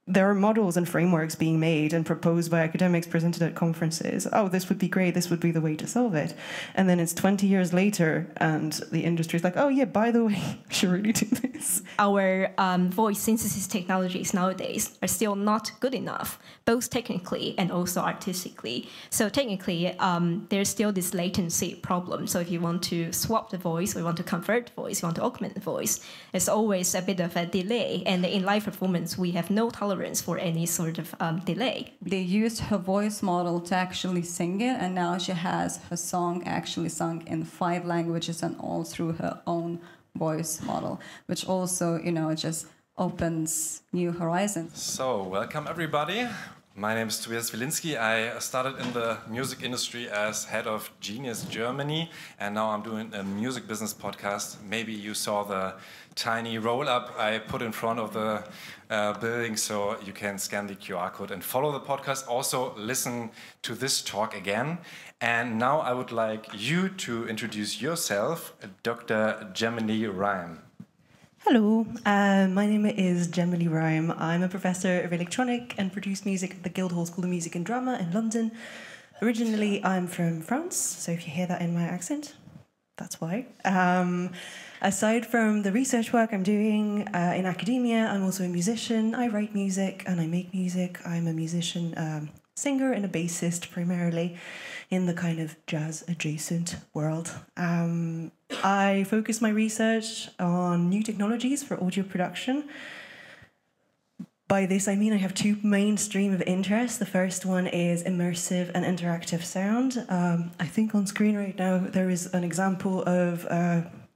there are models and frameworks being made and proposed by academics, presented at conferences. Oh, this would be great. This would be the way to solve it. And then it's 20 years later, and the industry is like, oh, yeah, by the way, we should really do this. Our voice synthesis technologies nowadays are still not good enough, both technically and also artistically. So technically, there's still this latency problem. So if you want to swap the voice, or you want to convert the voice, you want to augment the voice, there's always a bit of a delay. And in live performance, we have no tolerance for any sort of delay. They used her voice model to actually sing it, and now she has her song actually sung in 5 languages and all through her own voice model, which also, just opens new horizons. So, welcome everybody. My name is Tobias Wilinski. I started in the music industry as head of Genius Germany, and now I'm doing a music business podcast. Maybe you saw the tiny roll-up I put in front of the building, so you can scan the QR code and follow the podcast. Also, listen to this talk again. And now I would like you to introduce yourself, Dr. Jemily Rime. Hello, my name is Jemily Rime. I'm a professor of electronic and produced music at the Guildhall School of Music and Drama in London. Originally, I'm from France, so if you hear that in my accent, that's why. Aside from the research work I'm doing in academia, I'm also a musician. I write music and I make music. I'm a musician, singer and a bassist primarily in the kind of jazz-adjacent world. I focus my research on new technologies for audio production. By this, I mean I have 2 main streams of interest. The first one is immersive and interactive sound. I think on screen right now there is an example of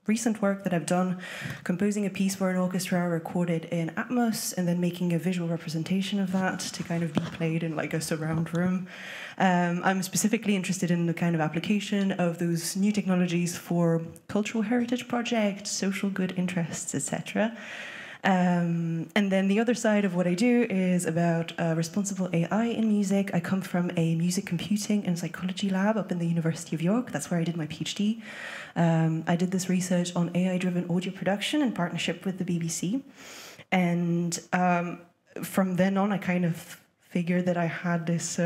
recent work that I've done, composing a piece for an orchestra recorded in Atmos and then making a visual representation of that to kind of be played in like a surround room. I'm specifically interested in the kind of application of those new technologies for cultural heritage projects, social good interests, etc. And then the other side of what I do is about responsible AI in music. I come from a music computing and psychology lab up in the University of York. That's where I did my PhD. I did this research on AI-driven audio production in partnership with the BBC. And from then on, I kind of figured that I had this,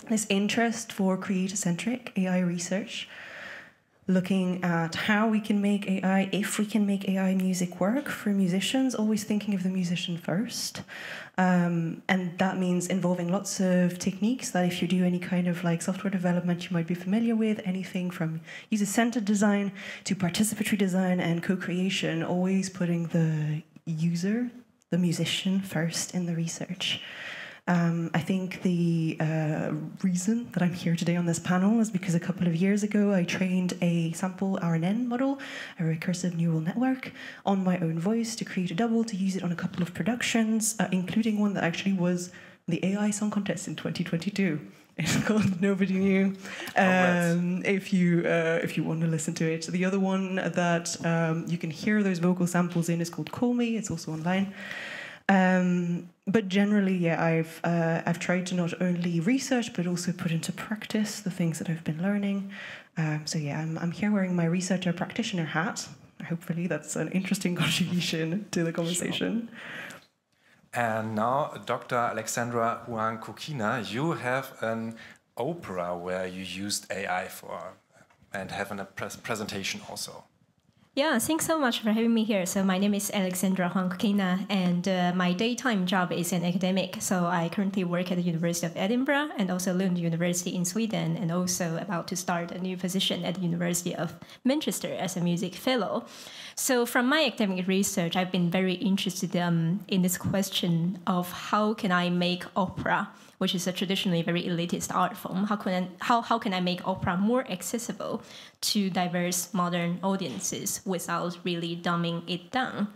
this interest for creator-centric AI research, looking at how we can make AI, if we can make AI music work for musicians, always thinking of the musician first. And that means involving lots of techniques that if you do any kind of like software development, you might be familiar with, anything from user-centered design to participatory design and co-creation, always putting the user, the musician, first in the research. I think the reason that I'm here today on this panel is because a couple of years ago I trained a sample RNN model, a recursive neural network, on my own voice to create a double, to use it on a couple of productions, including one that actually was the AI Song Contest in 2022. It's called Nobody Knew. If you want to listen to it. The other one that you can hear those vocal samples in is called Call Me. It's also online. But generally, yeah, I've tried to not only research but also put into practice the things that I've been learning. So yeah, I'm here wearing my researcher practitioner hat. Hopefully, that's an interesting contribution to the conversation. Sure. And now, Dr. Alexandra Huang-Kokina, you have an opera where you used AI for and have a presentation also. Yeah, thanks so much for having me here. So my name is Alexandra Huang-Kokina, and my daytime job is an academic. So I currently work at the University of Edinburgh and also Lund University in Sweden, and also about to start a new position at the University of Manchester as a music fellow. So from my academic research, I've been very interested in this question of how can I make opera, which is a traditionally very elitist art form. How can I make opera more accessible to diverse modern audiences without really dumbing it down?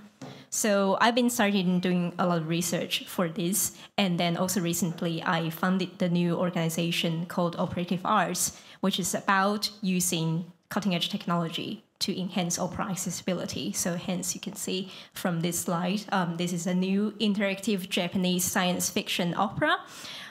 So I've been starting doing a lot of research for this, and then also recently I founded the new organization called Operative Arts, which is about using cutting-edge technology to enhance opera accessibility. So hence you can see from this slide, this is a new interactive Japanese science fiction opera,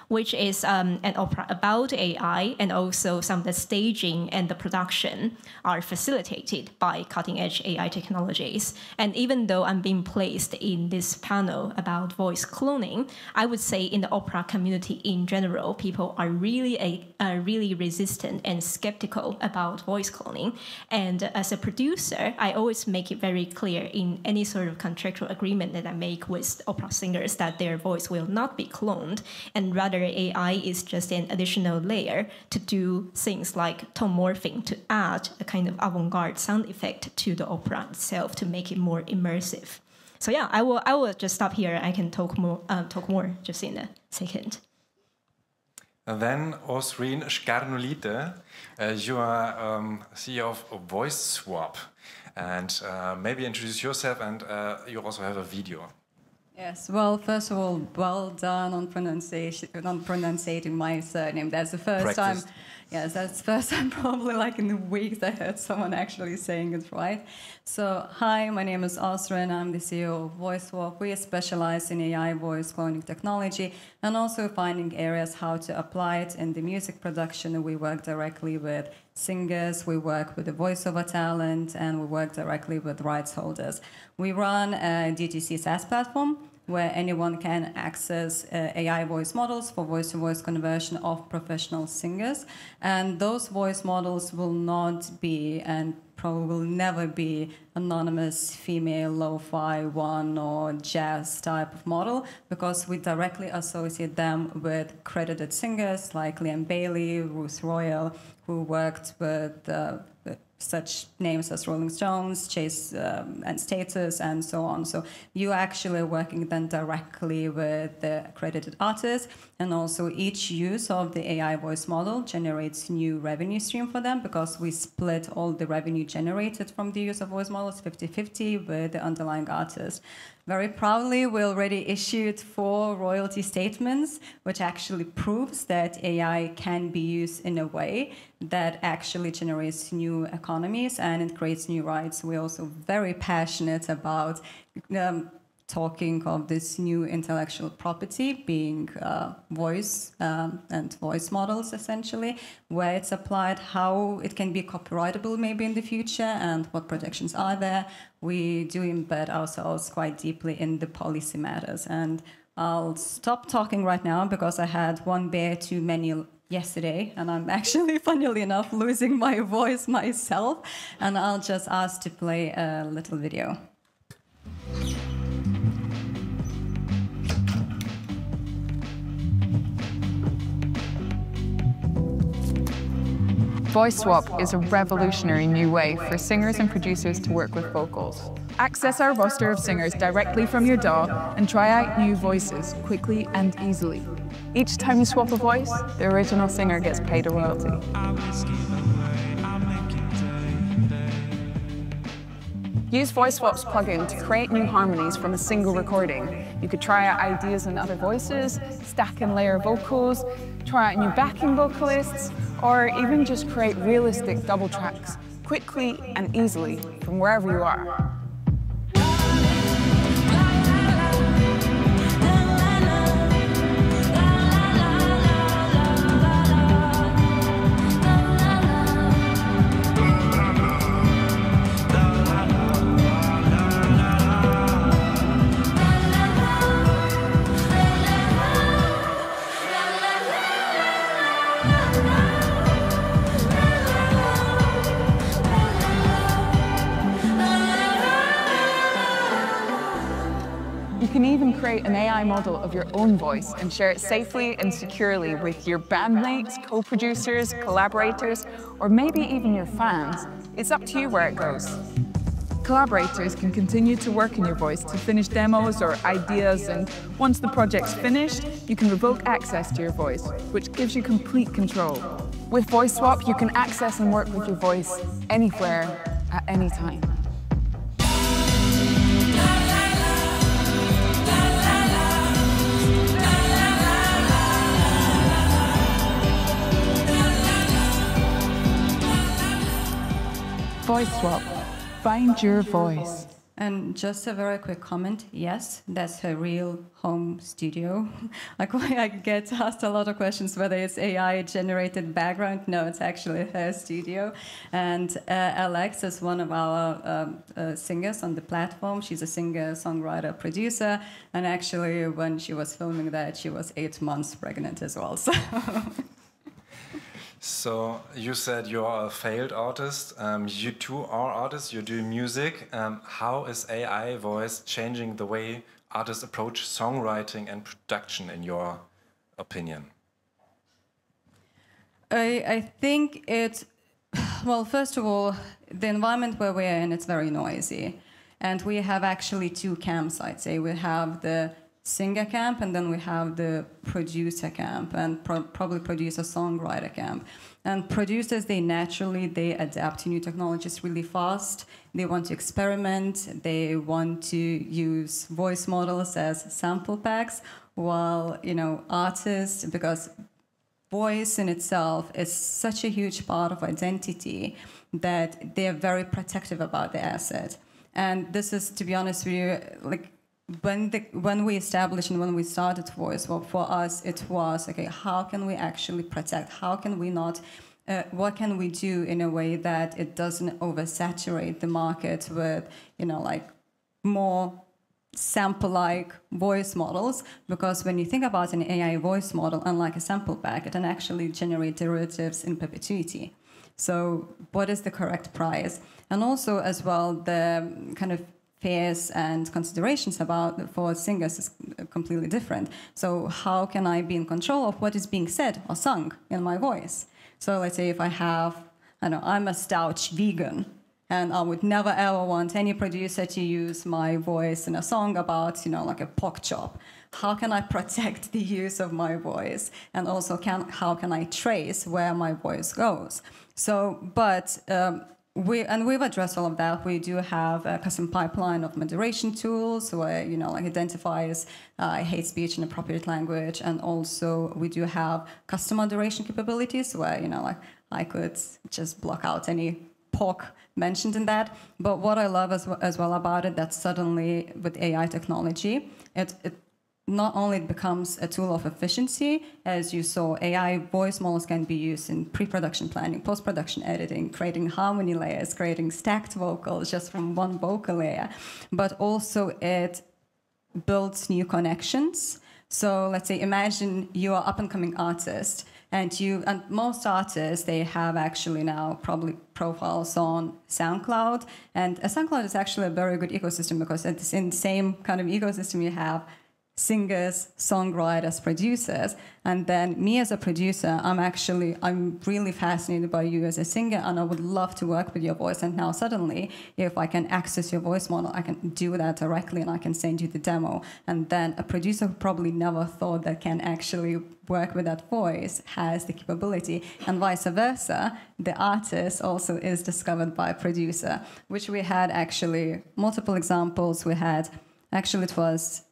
which is an opera about AI, and also some of the staging and the production are facilitated by cutting-edge AI technologies. And even though I'm being placed in this panel about voice cloning, I would say in the opera community in general, people are really resistant and skeptical about voice cloning. And as a producer, I always make it very clear in any sort of contractual agreement that I make with opera singers that their voice will not be cloned, and rather AI is just an additional layer to do things like tone morphing, to add a kind of avant-garde sound effect to the opera itself to make it more immersive. So yeah, I will just stop here. I can talk more just in a second. And then, Osreen Skarnolite, you are CEO of Voice Swap. And maybe introduce yourself, and you also have a video. Yes, well, first of all, well done on pronouncing my surname. That's the first time. Yes, that's the first time probably like in the weeks I heard someone actually saying it right. So, hi, my name is Osreen. I'm the CEO of Voice Swap. We specialize in AI voice cloning technology and also finding areas how to apply it in the music production. We work directly with singers, we work with the voiceover talent, and we work directly with rights holders. We run a DTC SaaS platform where anyone can access AI voice models for voice-to-voice conversion of professional singers. And those voice models will not be, and probably will never be, anonymous female lo-fi one or jazz type of model, because we directly associate them with credited singers like Liam Bailey, Ruth Royal, who worked with such names as Rolling Stones, Chase and Status, and so on. So you actually are working then directly with the accredited artists, and also each use of the AI voice model generates new revenue stream for them, because we split all the revenue generated from the use of voice models 50-50 with the underlying artist. Very proudly, we already issued 4 royalty statements, which actually proves that AI can be used in a way that actually generates new economies and it creates new rights. We're also very passionate about talking of this new intellectual property, being voice and voice models, essentially, where it's applied, how it can be copyrightable maybe in the future, and what protections are there. We do embed ourselves quite deeply in the policy matters. And I'll stop talking right now because I had one beer too many yesterday, and I'm actually, funnily enough, losing my voice myself. And I'll just ask to play a little video. Voice Swap is a revolutionary new way for singers and producers to work with vocals. Access our roster of singers directly from your DAW and try out new voices quickly and easily. Each time you swap a voice, the original singer gets paid a royalty. Use Voice Swap's plugin to create new harmonies from a single recording. You could try out ideas in other voices, stack and layer vocals, try out new backing vocalists, or even just create realistic double tracks quickly and easily from wherever you are. You can even create an AI model of your own voice and share it safely and securely with your bandmates, co-producers, collaborators, or maybe even your fans. It's up to you where it goes. Collaborators can continue to work in your voice to finish demos or ideas, and once the project's finished, you can revoke access to your voice, which gives you complete control. With Voice Swap, you can access and work with your voice anywhere, at any time. Voice Swap. Find your voice. And just a very quick comment. Yes, that's her real home studio. Like, I get asked a lot of questions whether it's AI-generated background. No, it's actually her studio. And Alex is one of our singers on the platform. She's a singer, songwriter, producer. And actually, when she was filming that, she was 8 months pregnant as well. So you said you are a failed artist. You too are artists. You do music. How is AI voice changing the way artists approach songwriting and production, in your opinion? I think it's, well, first of all, the environment where we're in, it's very noisy. And we have actually two camps, I'd say. We have the singer camp, and then we have the producer camp, and probably producer-songwriter camp. And producers, they adapt to new technologies really fast. They want to experiment. They want to use voice models as sample packs, while, artists, because voice in itself is such a huge part of identity that they're very protective about the asset. And this is, to be honest with you, like, when we established and when we started voice, well, for us it was, okay, how can we actually protect? How can we not? What can we do in a way that it doesn't oversaturate the market with, like more sample-like voice models? Because when you think about an AI voice model, unlike a sample pack, it can actually generate derivatives in perpetuity. So what is the correct price? And also, as well, the kind of fears and considerations for singers is completely different. So how can I be in control of what is being said or sung in my voice? So let's say if I'm a staunch vegan, and I would never ever want any producer to use my voice in a song about, like a pork chop. How can I protect the use of my voice? And also, how can I trace where my voice goes? So, we've addressed all of that. We do have a custom pipeline of moderation tools where, like identifies hate speech in appropriate language. And also we do have custom moderation capabilities where, like I could just block out any pork mentioned in that. But what I love as well about it, that suddenly with AI technology, it not only it becomes a tool of efficiency, as you saw, AI voice models can be used in pre-production planning, post-production editing, creating harmony layers, creating stacked vocals just from one vocal layer, but also it builds new connections. So let's say, imagine you're an up-and-coming artist, and most artists, they have actually now probably profiles on SoundCloud, and SoundCloud is actually a very good ecosystem because it's in the same kind of ecosystem you have singers, songwriters, producers, and then me as a producer, I'm really fascinated by you as a singer, and I would love to work with your voice. And now suddenly, if I can access your voice model, I can do that directly, and I can send you the demo. And then a producer who probably never thought that can actually work with that voice has the capability, and vice versa. The artist also is discovered by a producer, which we had actually multiple examples. We had, actually it was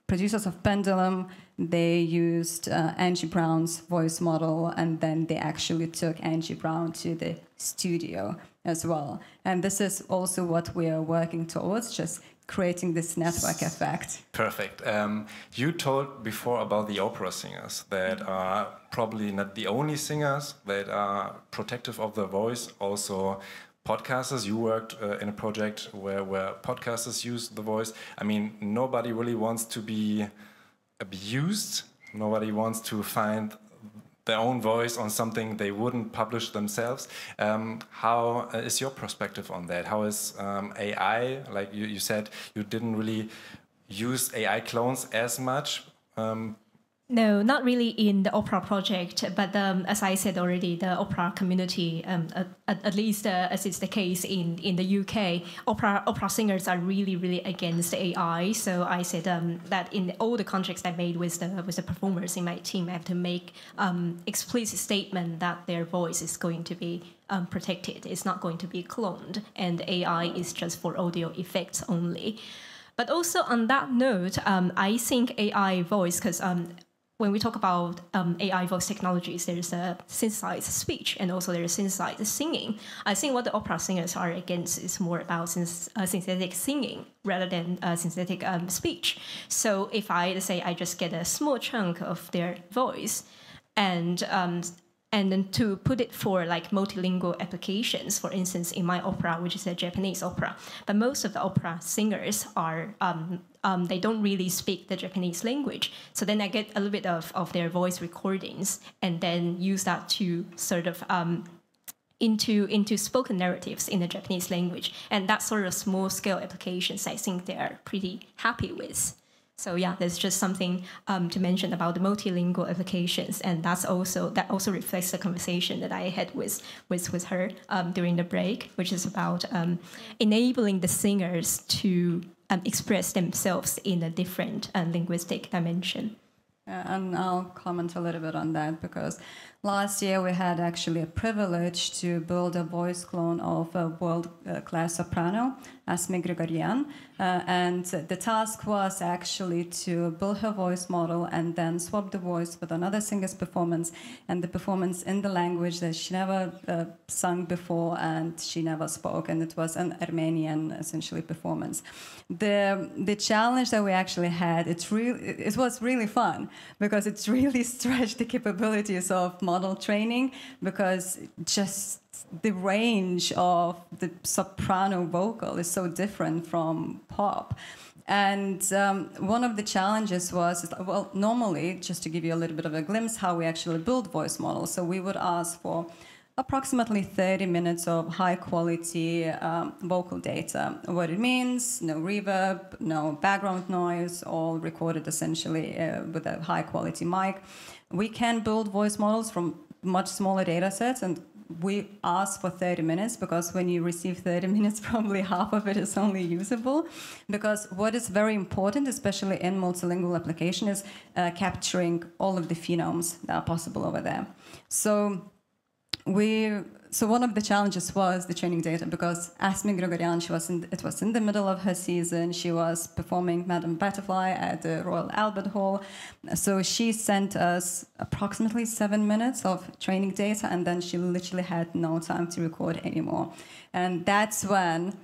producers of Pendulum. They used Angie Brown's voice model, and then they actually took Angie Brown to the studio as well. And this is also what we are working towards, just creating this network effect. Perfect. You told before about the opera singers that are probably not the only singers that are protective of their voice, also podcasters. You worked in a project where podcasters use the voice. I mean, nobody really wants to be abused. Nobody wants to find their own voice on something they wouldn't publish themselves. How is your perspective on that? How is AI, like you said, you didn't really use AI clones as much? No, not really in the opera project, but as I said already, the opera community, at least as is the case in the UK, opera singers are really against AI. So I said that in all the contracts I made with the performers in my team, I have to make explicit statement that their voice is going to be protected. It's not going to be cloned, and AI is just for audio effects only. But also on that note, I think AI voice, because when we talk about AI voice technologies, there's a synthesized speech and also there's synthesized singing. I think what the opera singers are against is more about synthetic singing rather than synthetic speech. So if let's say I just get a small chunk of their voice and then to put it for like multilingual applications, for instance, in my opera, which is a Japanese opera, but most of the opera singers are they don't really speak the Japanese language. So then I get a little bit of their voice recordings and then use that to sort of into spoken narratives in the Japanese language. And that sort of small scale applications, I think they're pretty happy with. So yeah, there's just something to mention about the multilingual applications, and that also reflects the conversation that I had with her during the break, which is about enabling the singers to express themselves in a different linguistic dimension. Yeah, and I'll comment a little bit on that because last year we had actually a privilege to build a voice clone of a world-class soprano, Asmi Grigorian, and the task was actually to build her voice model and then swap the voice with another singer's performance, and the performance in the language that she never sung before and she never spoke, and it was an Armenian essentially performance. The challenge that we actually had, it was really fun because it's really stretched the capabilities of model training, because just the range of the soprano vocal is so different from pop. And one of the challenges was, well, normally, just to give you a little bit of a glimpse how we actually build voice models, so we would ask for approximately 30 minutes of high-quality vocal data. What it means, no reverb, no background noise, all recorded essentially with a high-quality mic. We can build voice models from much smaller data sets, and we ask for 30 minutes because when you receive 30 minutes, probably half of it is only usable. Because what is very important, especially in multilingual application, is capturing all of the phonemes that are possible over there. So one of the challenges was the training data, because Asmi Grigorian, it was in the middle of her season. She was performing Madame Butterfly at the Royal Albert Hall. So she sent us approximately 7 minutes of training data, and then she literally had no time to record anymore. And that's when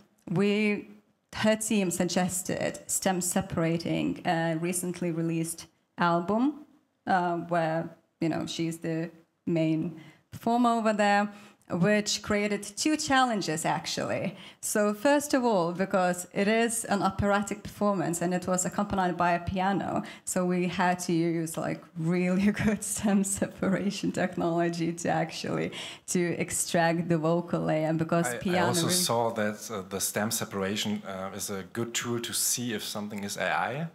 her team suggested stem separating a recently released album where, she's the main performer over there, which created two challenges, actually. So first of all, because it is an operatic performance and it was accompanied by a piano, so we had to use really good stem separation technology to extract the vocal layer, because piano... I also saw that the stem separation is a good tool to see if something is AI,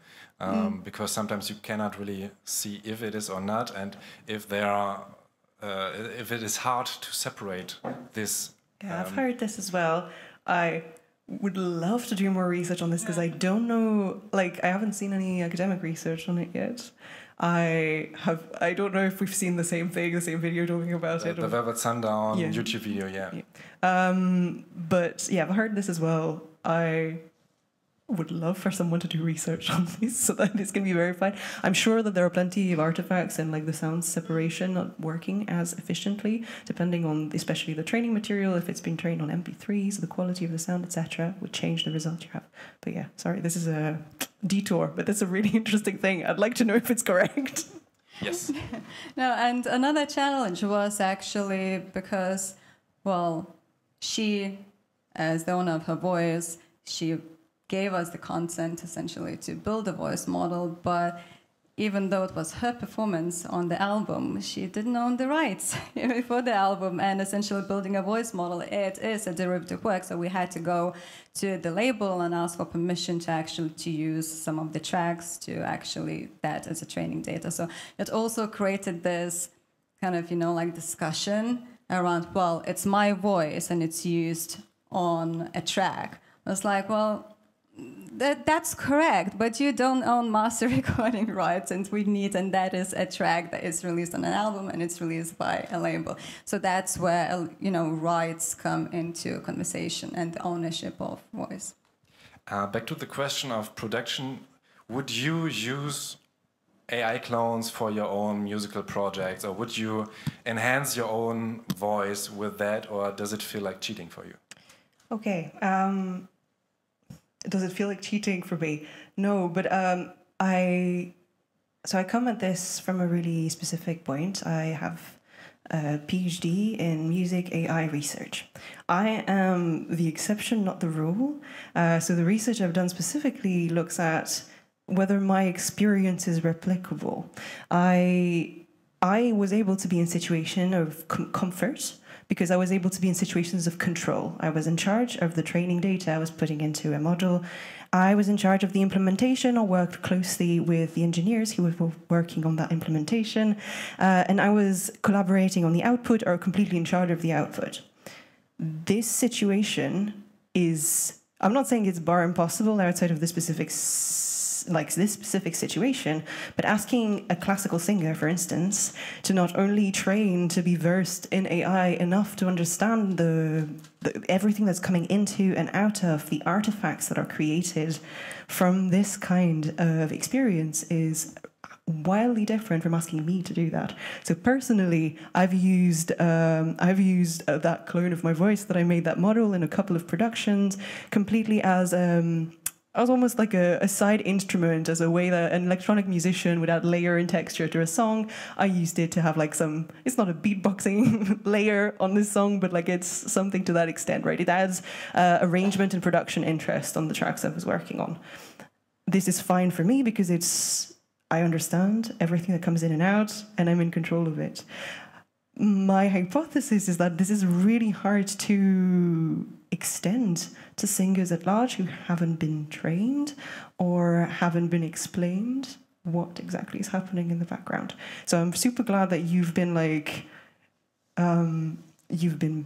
because sometimes you cannot really see if it is or not, and if it is hard to separate this. Yeah, I've heard this as well. I would love to do more research on this because I don't know, I haven't seen any academic research on it yet. I don't know if we've seen the same video talking about it. The Velvet Sundown YouTube video, yeah. But yeah, I've heard this as well. I would love for someone to do research on this so that this can be verified. I'm sure that there are plenty of artifacts and the sound separation not working as efficiently, depending on especially the training material. If it's been trained on MP3s, the quality of the sound, etc., would change the result you have. But yeah, sorry, this is a detour, but that's a really interesting thing. I'd like to know if it's correct. Yes. No, and another challenge was actually because, she, as the owner of her voice, she gave us the consent essentially to build a voice model, but even though it was her performance on the album, she didn't own the rights for the album, and essentially building a voice model, it is a derivative work, so we had to go to the label and ask for permission to use some of the tracks to actually that as a training data. So it also created this kind of, discussion around, it's my voice and it's used on a track. I was like, that's correct, but you don't own master recording rights, and that is a track that is released on an album and it's released by a label. So that's where rights come into conversation and the ownership of voice. Back to the question of production, would you use AI clones for your own musical projects, or would you enhance your own voice with that, or does it feel like cheating for you? Okay. Does it feel like cheating for me? No, but I come at this from a really specific point. I have a PhD in music AI research. I am the exception, not the rule. So the research I've done specifically looks at whether my experience is replicable. I was able to be in situation of comfort because I was able to be in situations of control. I was in charge of the training data I was putting into a model. I was in charge of the implementation. I worked closely with the engineers who were working on that implementation. And I was collaborating on the output or completely in charge of the output. This situation is, I'm not saying it's bar impossible outside of this specific situation, but asking a classical singer, for instance, to not only train to be versed in AI enough to understand everything that's coming into and out of the artifacts that are created from this kind of experience is wildly different from asking me to do that. So personally, I've used that clone of my voice that I made that model in a couple of productions completely as almost like a side instrument, as a way that an electronic musician would add layer and texture to a song. I used it to have like some, it's not a beatboxing layer on this song, but like it's something to that extent, right? It adds arrangement and production interest on the tracks I was working on. This is fine for me because I understand everything that comes in and out, and I'm in control of it. My hypothesis is that this is really hard to extend to singers at large who haven't been trained or haven't been explained what exactly is happening in the background. So I'm super glad that you've been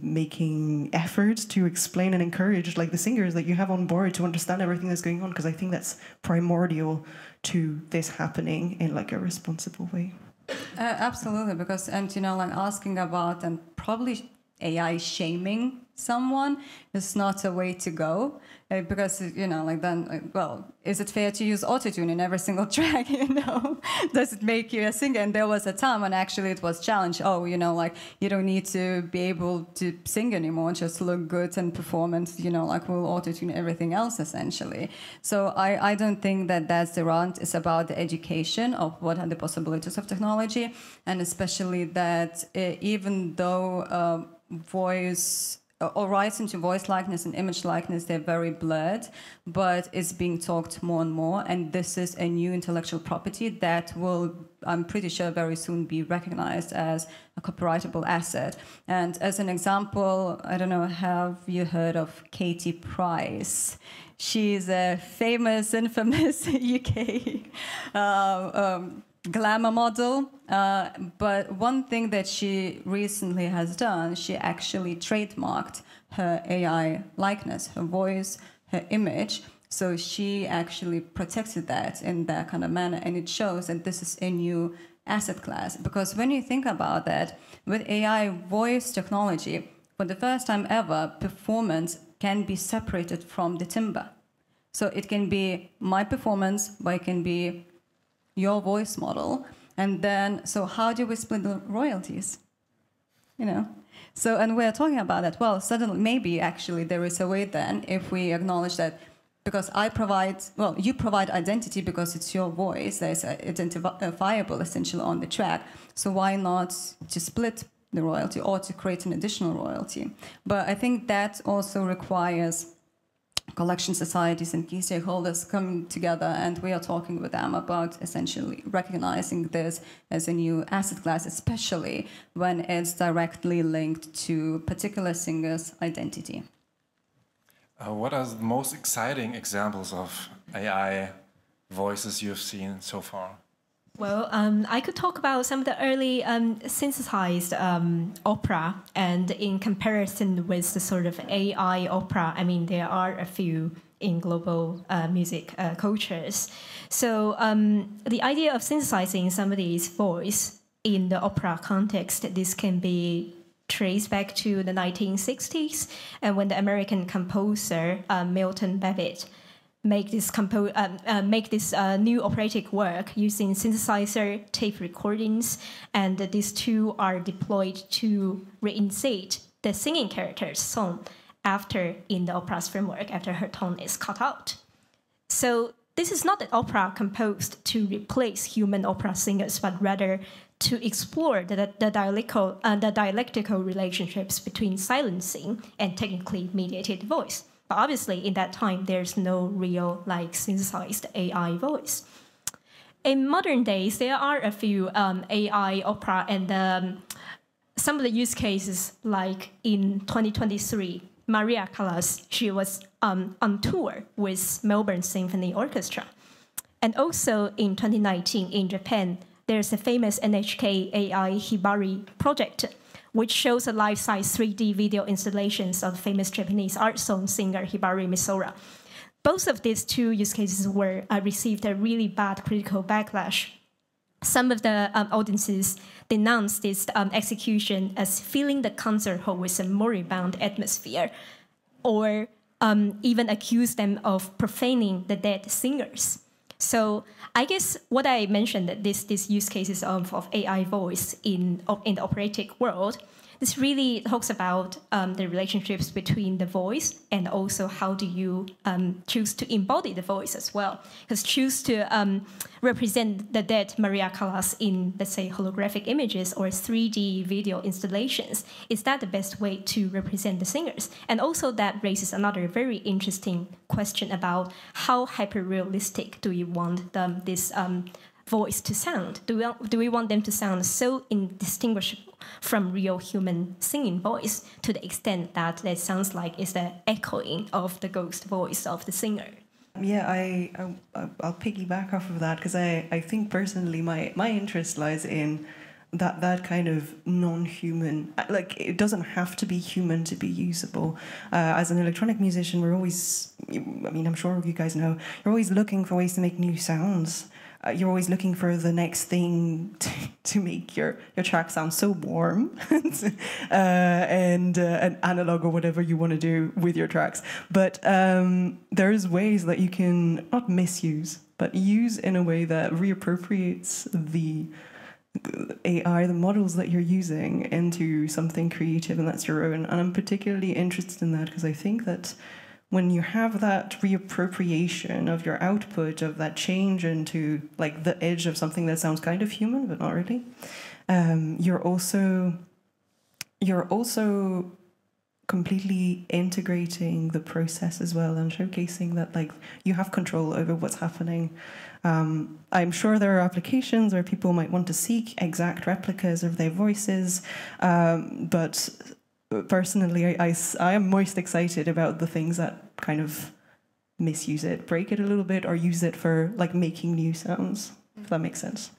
making efforts to explain and encourage like the singers that you have on board to understand everything that's going on, because I think that's primordial to this happening in like a responsible way. Absolutely, because like asking about and probably AI shaming someone is not a way to go, because is it fair to use autotune in every single track? Does it make you a singer? And there was a time when actually it was challenged. You don't need to be able to sing anymore, just look good and performance. We'll autotune everything else essentially. So I don't think that that's the route. It's about the education of what are the possibilities of technology, and especially that even though voice or rights into voice likeness and image likeness, they're very blurred, but it's being talked more and more, and this is a new intellectual property that will, I'm pretty sure, very soon be recognized as a copyrightable asset. And as an example, I don't know, have you heard of Katie Price? She's a famous, infamous UK glamour model, but one thing that she recently has done, she actually trademarked her AI likeness, her voice, her image. So she actually protected that in that kind of manner, and it shows that this is a new asset class. Because when you think about that, with AI voice technology, for the first time ever, performance can be separated from the timbre. So it can be my performance, but it can be your voice model, and then so how do we split the royalties? So, and we're talking about that. Well, suddenly maybe actually there is a way then, if we acknowledge that, because you provide identity because it's your voice that is identifiable essentially on the track. So why not to split the royalty or to create an additional royalty? But I think that also requires collection societies and key stakeholders coming together, and we are talking with them about essentially recognizing this as a new asset class, especially when it's directly linked to particular singer's identity. What are the most exciting examples of AI voices you've seen so far? Well, I could talk about some of the early synthesized opera, and in comparison with the sort of AI opera, I mean, there are a few in global music cultures. So the idea of synthesizing somebody's voice in the opera context, this can be traced back to the 1960s, and when the American composer Milton Babbitt make this new operatic work using synthesizer, tape recordings, and these two are deployed to reinstate the singing character's song in the opera's framework after her tone is cut out. So this is not an opera composed to replace human opera singers, but rather to explore the dialectical relationships between silencing and technically mediated voice. But obviously, in that time, there's no real synthesized AI voice. In modern days, there are a few AI opera, and some of the use cases, like in 2023, Maria Callas, she was on tour with Melbourne Symphony Orchestra. And also in 2019 in Japan, there's a famous NHK AI Hibari project, which shows a life-size 3D video installations of famous Japanese art song singer Hibari Misora. Both of these two use cases received a really bad critical backlash. Some of the audiences denounced this execution as filling the concert hall with a moribund atmosphere, or even accused them of profaning the dead singers. So I guess what I mentioned, that these use cases of AI voice in the operatic world, this really talks about the relationships between the voice and also how do you choose to embody the voice as well. Because choose to represent the dead Maria Callas in, let's say, holographic images or 3D video installations, is that the best way to represent the singers? And also that raises another very interesting question about how hyper-realistic do you want this voice to sound? Do we want them to sound so indistinguishable from real human singing voice to the extent that it sounds like it's the echoing of the ghost voice of the singer? Yeah, I'll piggyback off of that, because I think personally my interest lies in that kind of non-human, like it doesn't have to be human to be usable. As an electronic musician, we're always, I'm sure you guys know, you're always looking for ways to make new sounds. You're always looking for the next thing to make your track sound so warm and analog or whatever you want to do with your tracks. But there's ways that you can not misuse, but use in a way that reappropriates the AI, the models that you're using, into something creative, and that's your own. And I'm particularly interested in that because I think that when you have that reappropriation of your output, of that change into like the edge of something that sounds kind of human but not really, you're also completely integrating the process as well and showcasing that like you have control over what's happening. I'm sure there are applications where people might want to seek exact replicas of their voices, but personally, I am most excited about the things that kind of misuse it, break it a little bit, or use it for like making new sounds, if that makes sense.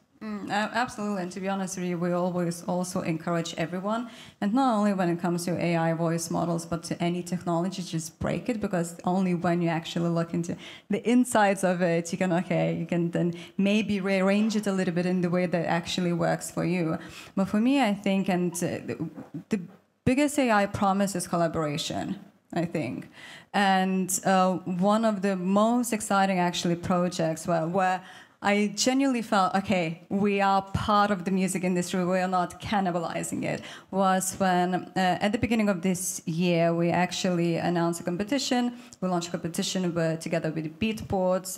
Absolutely, and to be honest with you, we always also encourage everyone, and not only when it comes to AI voice models, but to any technology, just break it, because only when you actually look into the insides of it, you can then maybe rearrange it a little bit in the way that actually works for you. But for me, I think, and the biggest AI promise is collaboration, I think. And one of the most exciting actually projects where I genuinely felt, okay, we are part of the music industry, we are not cannibalizing it, was when at the beginning of this year, we actually announced a competition. We launched a competition together with Beatport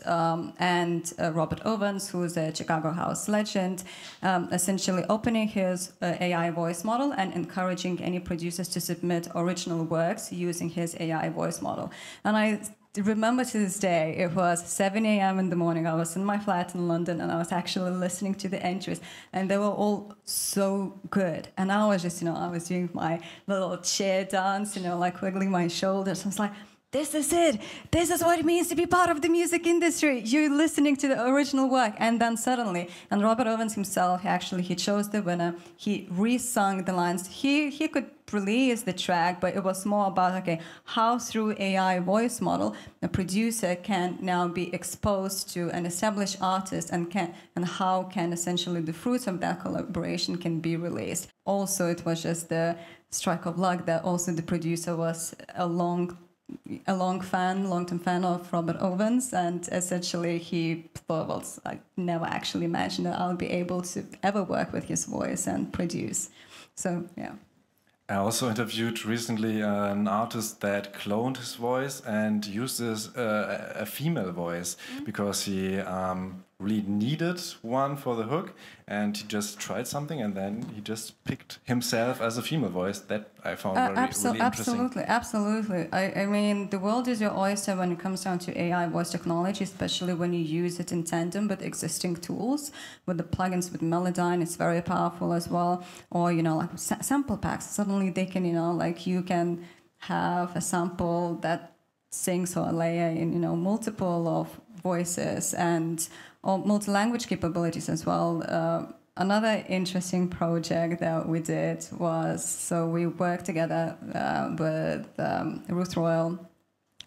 and Robert Owens, who's a Chicago house legend, essentially opening his AI voice model and encouraging any producers to submit original works using his AI voice model. And I remember to this day, it was 7 a.m. in the morning. I was in my flat in London, and I was actually listening to the entries, and they were all so good. And I was just, I was doing my little chair dance, like wiggling my shoulders. I was like, this is it. This is what it means to be part of the music industry. You're listening to the original work. And then suddenly, and Robert Owens himself, he chose the winner. He re-sung the lines. He could release the track, but it was more about, okay, how through AI voice model, a producer can now be exposed to an established artist and how can essentially the fruits of that collaboration can be released. Also, it was just the strike of luck that also the producer was a long a long-term fan of Robert Owens, and essentially he thought, well, I never actually imagined that I'll be able to ever work with his voice and produce. So, yeah. I also interviewed recently an artist that cloned his voice and uses a female voice because he really needed one for the hook, and he just tried something and then he just picked himself as a female voice. That I found really interesting. Absolutely. I mean, the world is your oyster when it comes down to AI voice technology, especially when you use it in tandem with existing tools. With the plugins with Melodyne, it's very powerful as well. Or, you know, like sample packs. Suddenly they can, you know, like you can have a sample that sings or a layer in, you know, multiple of voices and or multi-language capabilities as well. Another interesting project that we did was, so we worked together with Ruth Royal,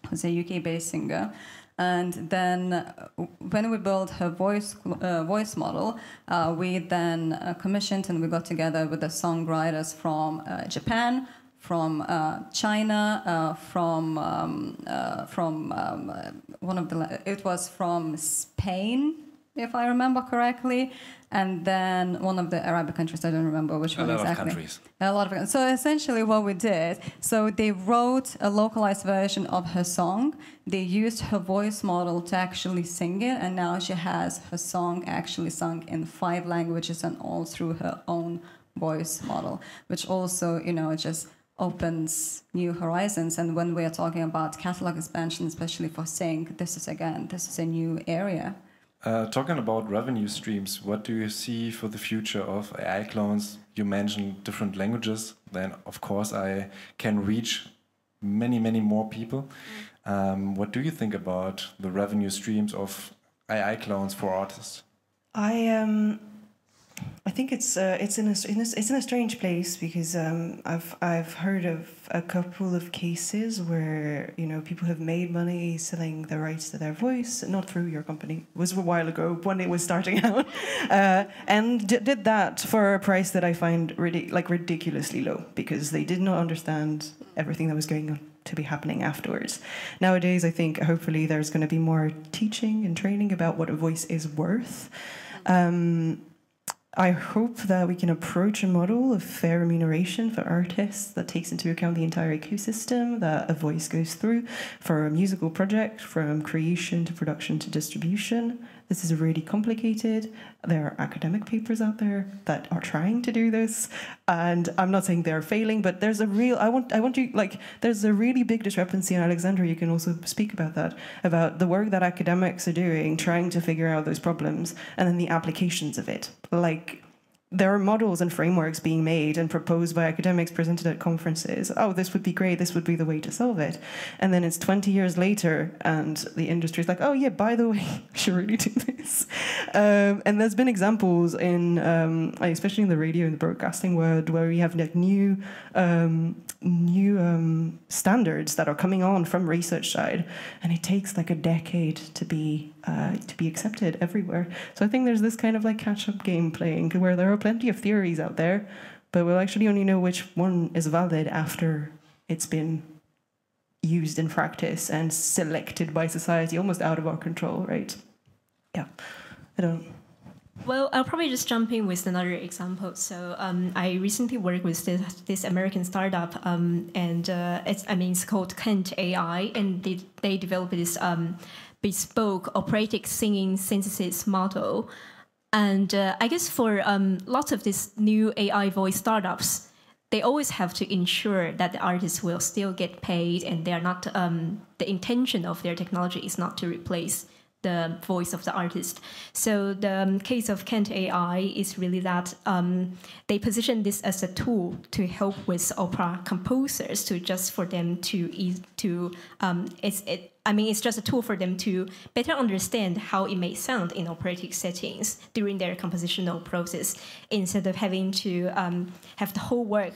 who's a UK-based singer, and then when we built her voice model, we then commissioned and we got together with the songwriters from Japan, from China, from one of the, it was from Spain, if I remember correctly, and then one of the Arabic countries, I don't remember which one exactly. A lot of countries. A lot of. So essentially what we did, so they wrote a localized version of her song, they used her voice model to actually sing it, and now she has her song actually sung in 5 languages and all through her own voice model, which also, you know, just opens new horizons. And when we are talking about catalog expansion, especially for sync, this is a new area. Talking about revenue streams, what do you see for the future of AI clones? You mentioned different languages. Then, of course, I can reach many, many more people. What do you think about the revenue streams of AI clones for artists? I think it's in a strange place because I've heard of a couple of cases where, you know, people have made money selling the rights to their voice, not through your company. It was a while ago when it was starting out, and did that for a price that I find ridiculously low because they did not understand everything that was going on to be happening afterwards. Nowadays, I think hopefully there's going to be more teaching and training about what a voice is worth. I hope that we can approach a model of fair remuneration for artists that takes into account the entire ecosystem that a voice goes through for a musical project, from creation to production to distribution. This is really complicated. There are academic papers out there that are trying to do this, and I'm not saying they're failing, but there's a real, there's a really big discrepancy, and Alexandra, you can also speak about that, about the work that academics are doing, trying to figure out those problems, and then the applications of it. Like, there are models and frameworks being made and proposed by academics presented at conferences. Oh, this would be great, this would be the way to solve it. And then it's 20 years later and the industry's like, oh yeah, by the way, we should really do this. And there's been examples in, especially in the radio and the broadcasting world, where we have like new standards that are coming on from research side, and it takes like a decade to be accepted everywhere. So I think there's this kind of like catch-up game playing where there are plenty of theories out there, but we'll actually only know which one is valid after it's been used in practice and selected by society, almost out of our control, right? Yeah, I don't. Well, I'll probably just jump in with another example. So I recently worked with this American startup, and it's called Kent AI, and they developed this bespoke operatic singing synthesis model. And I guess for lots of these new AI voice startups, they always have to ensure that the artists will still get paid, and they are not. The intention of their technology is not to replace the voice of the artist. So the case of Kent AI is really that they position this as a tool to help with opera composers it's just a tool for them to better understand how it may sound in operatic settings during their compositional process, instead of having to have the whole work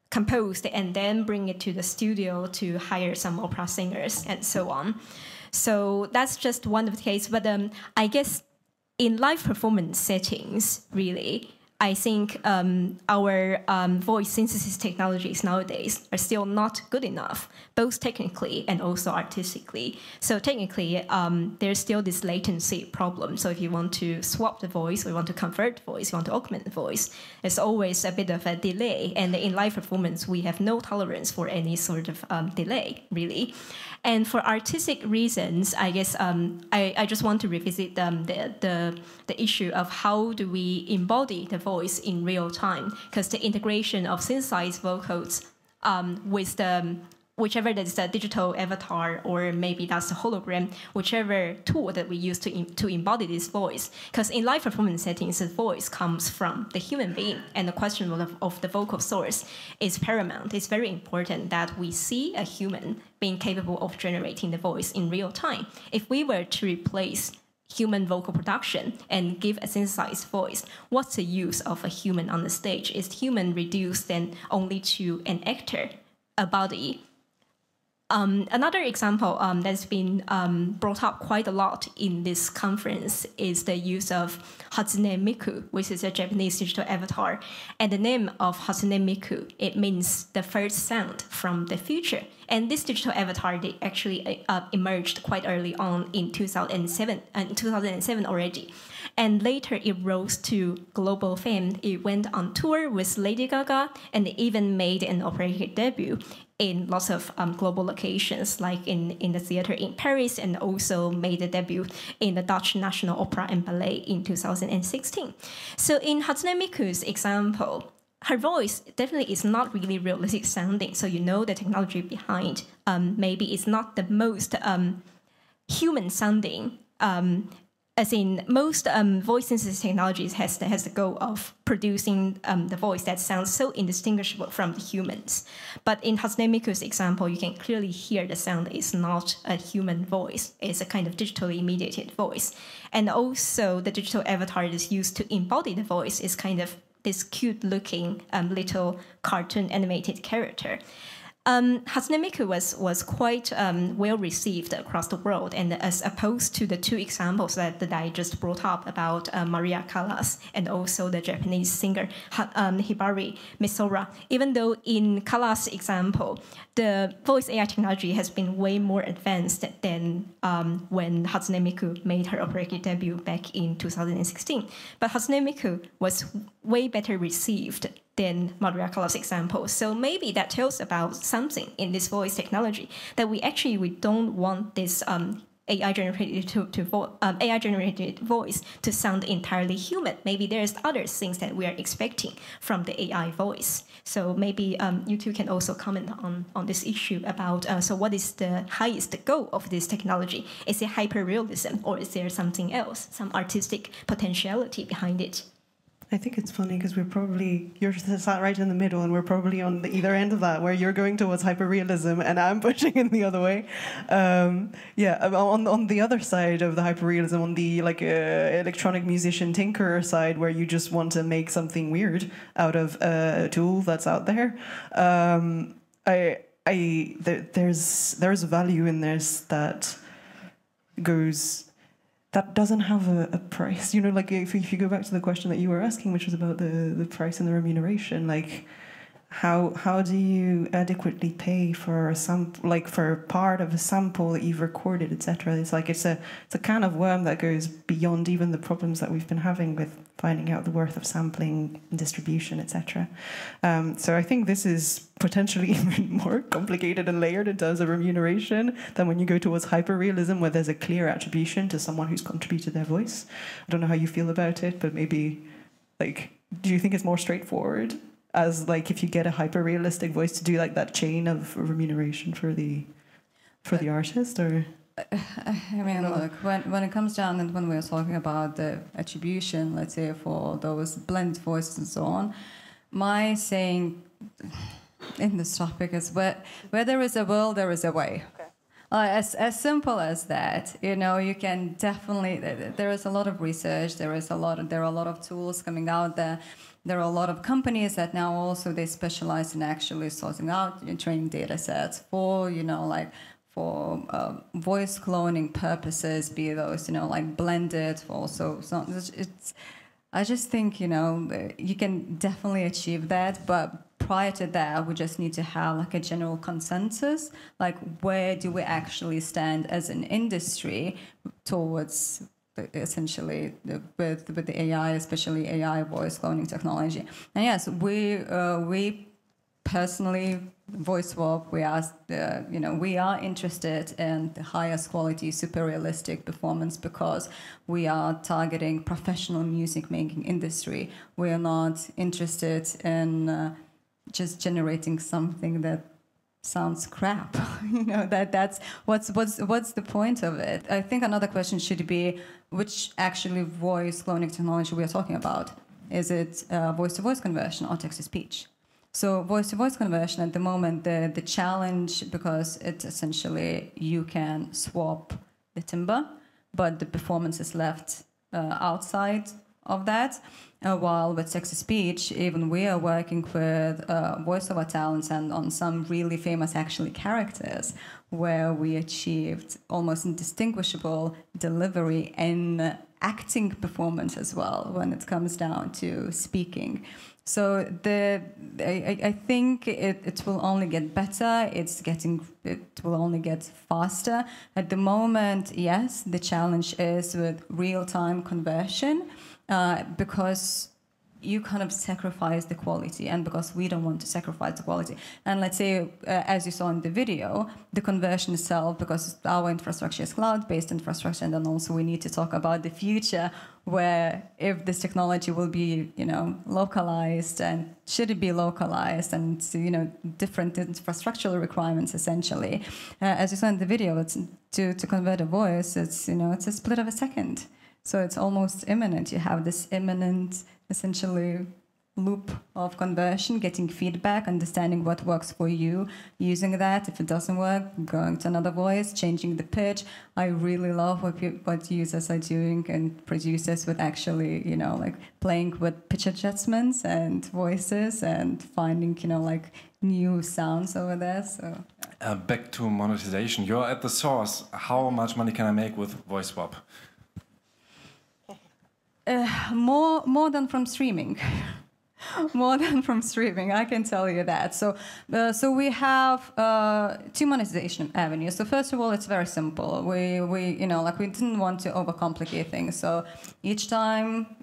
composed and then bring it to the studio to hire some opera singers and so on. So that's just one of the cases. But I guess in live performance settings, really, I think our voice synthesis technologies nowadays are still not good enough, both technically and also artistically. So technically, there's still this latency problem. So if you want to swap the voice, or you want to convert the voice, you want to augment the voice, there's always a bit of a delay. And in live performance, we have no tolerance for any sort of delay, really. And for artistic reasons, I guess I just want to revisit the issue of how do we embody the voice in real time, because the integration of synthesized vocals with the whichever that's the digital avatar, or maybe that's the hologram, whichever tool that we use to embody this voice. Because in live performance settings, the voice comes from the human being, and the question of the vocal source is paramount. It's very important that we see a human being capable of generating the voice in real time. If we were to replace human vocal production and give a synthesized voice, what's the use of a human on the stage? Is human reduced then only to an actor, a body? Another example that's been brought up quite a lot in this conference is the use of Hatsune Miku, which is a Japanese digital avatar. And the name of Hatsune Miku, it means the first sound from the future. And this digital avatar, they actually emerged quite early on in 2007 already. And later it rose to global fame. It went on tour with Lady Gaga, and it even made an operatic debut in lots of global locations, like in the theater in Paris, and also made a debut in the Dutch National Opera and Ballet in 2016. So in Hatsune Miku's example, her voice definitely is not really realistic sounding. So you know the technology behind maybe it's not the most human sounding. As in, most voice synthesis technologies has the goal of producing the voice that sounds so indistinguishable from the humans. But in Hatsune Miku's example, you can clearly hear the sound is not a human voice. It's a kind of digitally mediated voice. And also, the digital avatar that is used to embody the voice is kind of this cute-looking little cartoon animated character. Hatsune Miku was quite well received across the world, and as opposed to the two examples that I just brought up about Maria Callas and also the Japanese singer Hibari Misora, even though in Callas' example, the voice AI technology has been way more advanced than when Hatsune Miku made her operatic debut back in 2016. But Hatsune Miku was way better received than Maria Callas' example. So maybe that tells about something in this voice technology, that we don't want this AI-generated voice to sound entirely human. Maybe there's other things that we are expecting from the AI voice. So maybe you two can also comment on this issue about, so what is the highest goal of this technology? Is it hyperrealism, or is there something else, some artistic potentiality behind it? I think it's funny because you're sat right in the middle, and we're probably on the either end of that, where you're going towards hyperrealism and I'm pushing in the other way. On the other side of the hyperrealism, on the electronic musician tinkerer side, where you just want to make something weird out of a tool that's out there. There's value in this that doesn't have a price. If you go back to the question that you were asking, which was about the price and the remuneration, how do you adequately pay for a for part of a sample that you've recorded, etc.? It's a can of worm that goes beyond even the problems that we've been having with finding out the worth of sampling and distribution, etc. So I think this is potentially even more complicated and layered in terms of remuneration than when you go towards hyperrealism, where there's a clear attribution to someone who's contributed their voice. I don't know how you feel about it, but maybe, do you think it's more straightforward as if you get a hyper-realistic voice to do that chain of remuneration for the artist? Or I mean, look, when it comes down, and when we're talking about the attribution, let's say for those blended voices and so on, my saying in this topic is where there is a will, there is a way. Okay. As simple as that, you can definitely. There is a lot of research. There are a lot of tools coming out there. There are a lot of companies that now also they specialize in actually sorting out training data sets for for voice cloning purposes, be those blended also. So I just think, you can definitely achieve that, but prior to that, we just need to have like a general consensus, like where do we actually stand as an industry towards essentially with the AI, especially AI voice cloning technology. And yes, we personally, Voice Swap, we are interested in the highest quality, super realistic performance because we are targeting professional music making industry. We are not interested in just generating something that sounds crap. That's what's the point of it. I think another question should be which actually voice cloning technology we are talking about. Is it voice-to-voice conversion or text-to-speech? So voice-to-voice conversion at the moment, the challenge, because it's essentially you can swap the timbre, but the performance is left outside of that. While with text-to-speech, even we are working with voiceover talents and on some really famous actually characters where we achieved almost indistinguishable delivery in acting performance as well when it comes down to speaking. So I think it will only get better. It will only get faster. At the moment, yes, the challenge is with real-time conversion because you kind of sacrifice the quality, and because we don't want to sacrifice the quality. And let's say, as you saw in the video, the conversion itself, because our infrastructure is cloud-based infrastructure, and then also we need to talk about the future, where if this technology will be, localized, and should it be localized, and different infrastructural requirements essentially. As you saw in the video, it's to convert a voice, it's a split of a second. So it's almost imminent. You have this imminent, essentially, loop of conversion, getting feedback, understanding what works for you, using that. If it doesn't work, going to another voice, changing the pitch. I really love what users are doing and producers with actually, playing with pitch adjustments and voices and finding, new sounds over there. So back to monetization. You're at the source. How much money can I make with Voice Swap? More than from streaming. More than from streaming, I can tell you that. So we have two monetization avenues. So first of all, it's very simple. We didn't want to overcomplicate things. So each time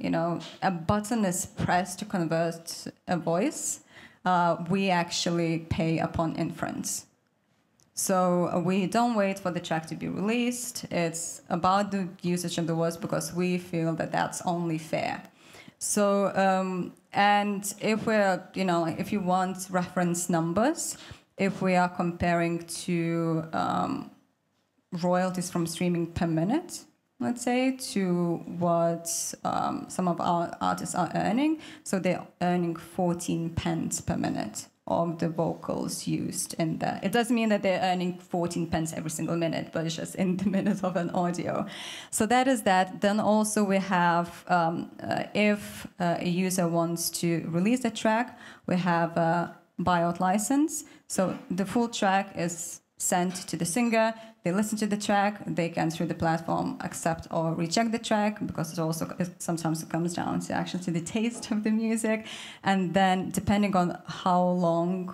a button is pressed to convert a voice, we actually pay upon inference. So we don't wait for the track to be released. It's about the usage of the voice because we feel that that's only fair. So, and if we're, if you want reference numbers, if we are comparing to royalties from streaming per minute, let's say, to what some of our artists are earning, so they're earning 14 pence per minute of the vocals used in there. It doesn't mean that they're earning 14 pence every single minute, but it's just in the minute of an audio. So that is that. Then also we have, if a user wants to release a track, we have a buyout license. So the full track is sent to the singer, they listen to the track, they can through the platform accept or reject the track, because sometimes it comes down to actually to the taste of the music. And then depending on how long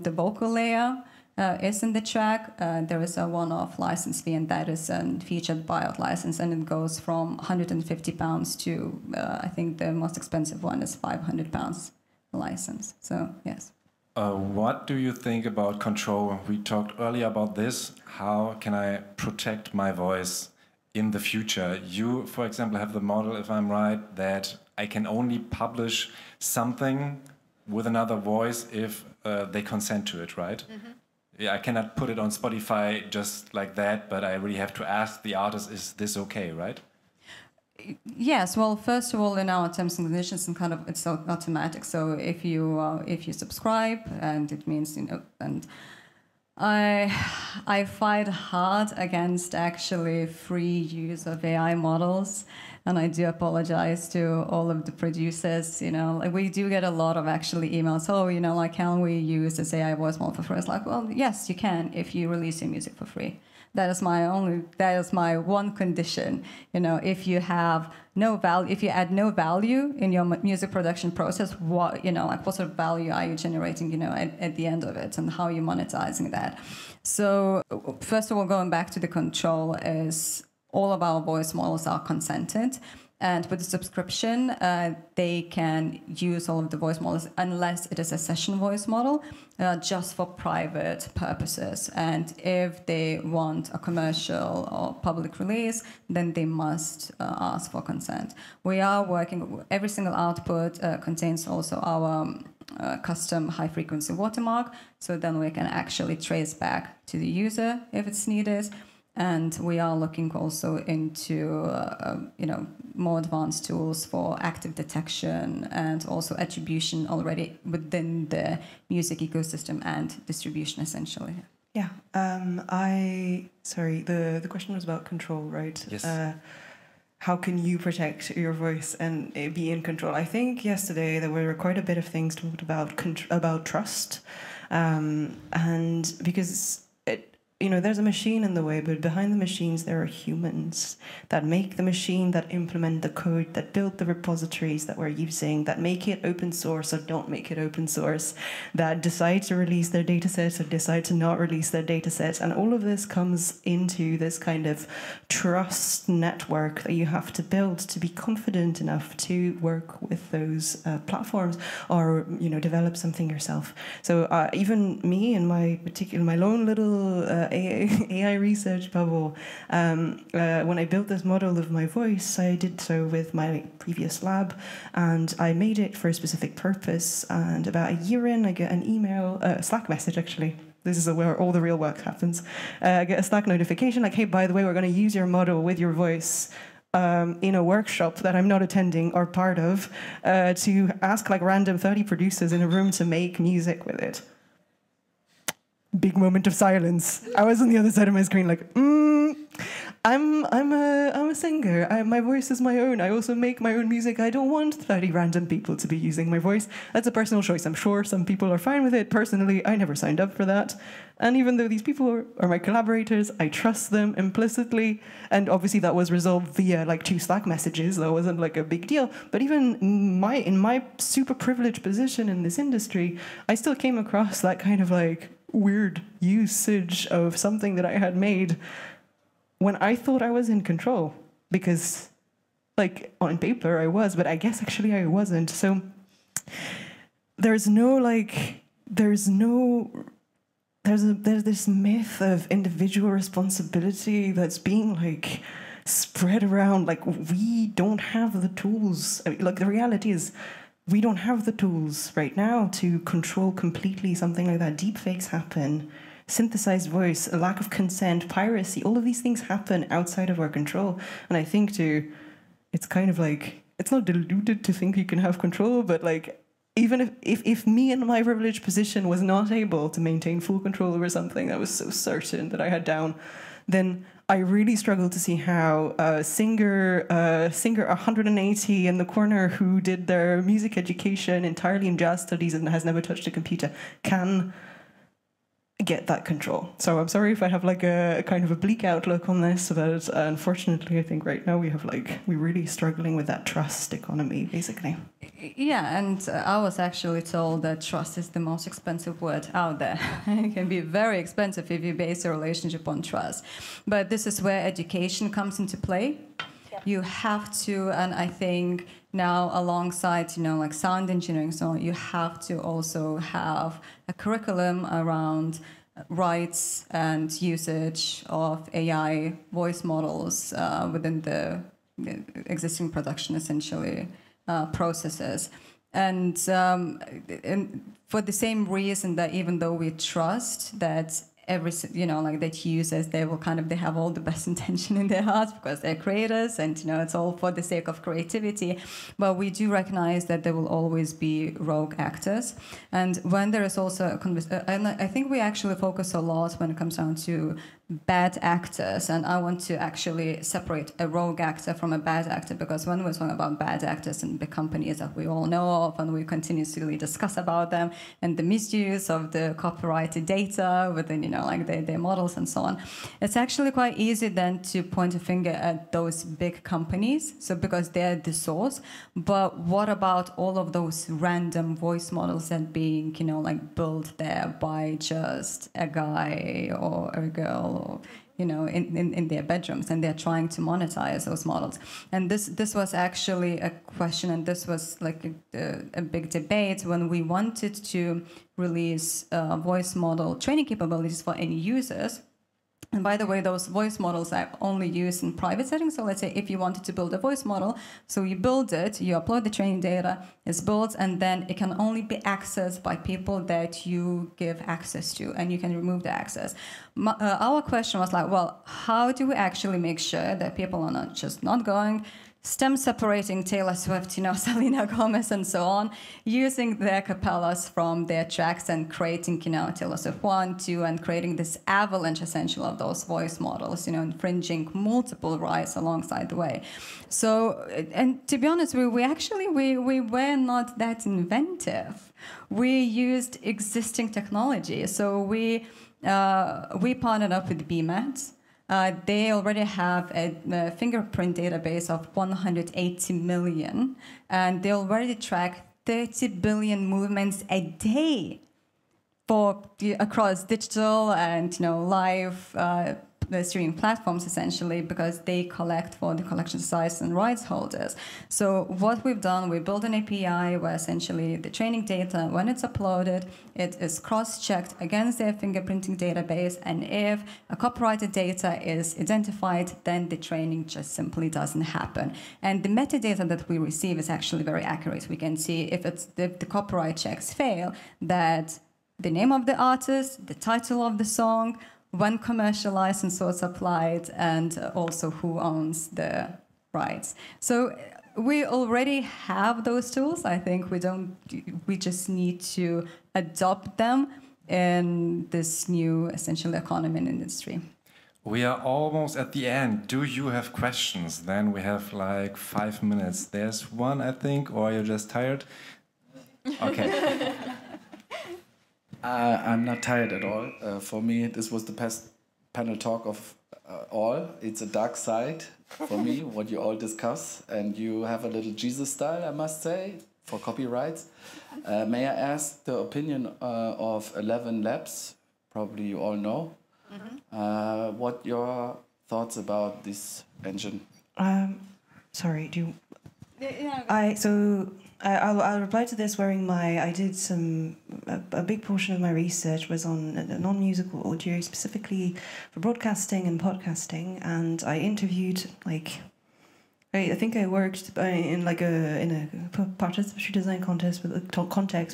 the vocal layer is in the track, there is a one-off license fee, and that is a featured buyout license, and it goes from £150 to I think the most expensive one is £500 license. So yes. What do you think about control? We talked earlier about this. How can I protect my voice in the future? You, for example, have the model, if I'm right, that I can only publish something with another voice if they consent to it, right? Mm-hmm. Yeah, I cannot put it on Spotify just like that, but I really have to ask the artist, is this okay, right? Yes. Well, first of all, in our terms and conditions, it's automatic. So if you subscribe, and it means and I fight hard against actually free use of AI models, and I do apologize to all of the producers. We do get a lot of actually emails. Oh, can we use this AI voice model for free? It's like, well, yes, you can if you release your music for free. That is my one condition. You know, if you have no value, if you add no value in your music production process, what sort of value are you generating, at the end of it, and how are you monetizing that? So first of all, going back to the control, is all of our voice models are consented. And with the subscription, they can use all of the voice models unless it is a session voice model, just for private purposes. And if they want a commercial or public release, then they must ask for consent. We are working, every single output contains also our custom high-frequency watermark, so then we can actually trace back to the user if it's needed. And we are looking also into more advanced tools for active detection and also attribution already within the music ecosystem and distribution, essentially. Yeah. The question was about control, right? Yes. How can you protect your voice and be in control? I think yesterday there were quite a bit of things talked about trust, and because there's a machine in the way, but behind the machines there are humans that make the machine, that implement the code, that build the repositories that we're using, that make it open source or don't make it open source, that decide to release their datasets or decide to not release their datasets. And all of this comes into this kind of trust network that you have to build to be confident enough to work with those platforms or develop something yourself. So even me in my lone little AI research bubble, when I built this model of my voice, I did so with my previous lab, and I made it for a specific purpose. And about a year in, I get an email, Slack message actually. This is where all the real work happens. I get a Slack notification like, hey, by the way, we're going to use your model with your voice in a workshop that I'm not attending or part of, to ask like random 30 producers in a room to make music with it. Big moment of silence. I was on the other side of my screen like, I'm a singer. My voice is my own. I also make my own music. I don't want 30 random people to be using my voice. That's a personal choice. I'm sure some people are fine with it. Personally, I never signed up for that. And even though these people are my collaborators, I trust them implicitly. And obviously that was resolved via like 2 Slack messages. That wasn't like a big deal. But even in my super privileged position in this industry, I still came across that kind of like weird usage of something that I had made when I thought I was in control, because like on paper I was, but I guess actually I wasn't. So there's this myth of individual responsibility that's being like spread around. Like we don't have the tools. I mean, like the reality is, we don't have the tools right now to control completely something like that. Deepfakes happen, synthesized voice, a lack of consent, piracy, all of these things happen outside of our control. And I think it's kind of like, it's not deluded to think you can have control, but like, even if me in my privileged position was not able to maintain full control over something that was so certain that I had down, then I really struggle to see how a singer 180 in the corner who did their music education entirely in jazz studies and has never touched a computer can get that control. So I'm sorry if I have like a kind of a bleak outlook on this, but unfortunately I think right now we're really struggling with that trust economy, basically. Yeah, and I was actually told that trust is the most expensive word out there. It can be very expensive if you base a relationship on trust. But this is where education comes into play. Yeah. You have to, and I think now alongside, like sound engineering, so you have to also have a curriculum around rights and usage of AI voice models within the existing production, essentially, processes. And for the same reason that even though we trust that that users, they have all the best intention in their hearts because they're creators and, it's all for the sake of creativity. But we do recognize that there will always be rogue actors. And when there is also and I think we actually focus a lot when it comes down to bad actors, and I want to actually separate a rogue actor from a bad actor, because when we're talking about bad actors in big companies that we all know of and we continuously discuss about them, and the misuse of the copyrighted data within like their models and so on. It's actually quite easy then to point a finger at those big companies, so because they're the source. But what about all of those random voice models that being, like built there by just a guy or a girl, or in their bedrooms, and they're trying to monetize those models. And this was actually a question, and this was like a big debate when we wanted to release voice model training capabilities for any users. And by the way, those voice models are only used in private settings. So let's say if you wanted to build a voice model, so you build it, you upload the training data, it's built, and then it can only be accessed by people that you give access to, and you can remove the access. Our question was like, well, how do we actually make sure that people are not going stem separating Taylor Swift, Selena Gomez and so on, using their capellas from their tracks and creating, Taylor Swift 1, 2, and creating this avalanche essentially of those voice models, infringing multiple rights alongside the way. So, and to be honest, we were not that inventive. We used existing technology. So we partnered up with BMAT. They already have a fingerprint database of 180 million, and they already track 30 billion movements a day across digital and live streaming platforms, essentially, because they collect for the collection size and rights holders. So what we've done, we built an API where essentially the training data, when it's uploaded, it is cross-checked against their fingerprinting database, and if a copyrighted data is identified, then the training just simply doesn't happen. And the metadata that we receive is actually very accurate. We can see if the copyright checks fail, that the name of the artist, the title of the song, when commercial license was applied, and also who owns the rights. So we already have those tools. I think we just need to adopt them in this new essential economy and industry. We are almost at the end. Do you have questions? Then we have like 5 minutes. There's one, I think, or you're just tired? Okay. I'm not tired at all. For me, this was the best panel talk of all. It's a dark side for me, what you all discuss. And you have a little Jesus style, I must say, for copyrights. May I ask the opinion of 11 Labs? Probably you all know. Mm-hmm. What your thoughts about this engine? Sorry, do you... I'll reply to this wearing I did a big portion of my research was on non-musical audio, specifically for broadcasting and podcasting, and I interviewed I think I worked in a participatory design context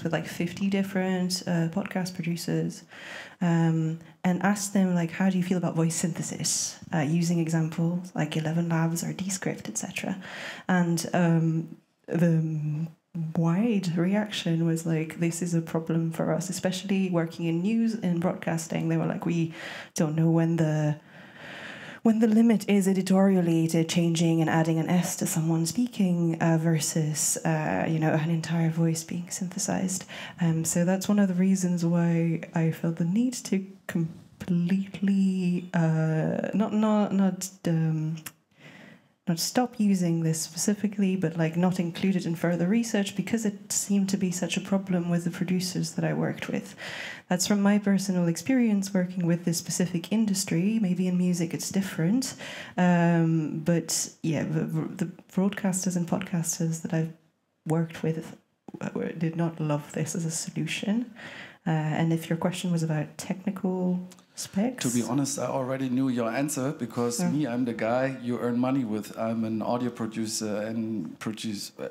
with like 50 different podcast producers, and asked them how do you feel about voice synthesis using examples like 11 Labs or Descript, etc. And the wide reaction was this is a problem for us, especially working in news and broadcasting. They were like, we don't know when the limit is editorially to changing and adding an S to someone speaking versus an entire voice being synthesized. So that's one of the reasons why I felt the need to completely not stop using this specifically, but not include it in further research, because it seemed to be such a problem with the producers that I worked with. That's from my personal experience working with this specific industry. Maybe in music it's different, but yeah, the broadcasters and podcasters that I've worked with did not love this as a solution. And if your question was about technical specs? To be honest, I already knew your answer, because I'm the guy you earn money with. I'm an audio producer and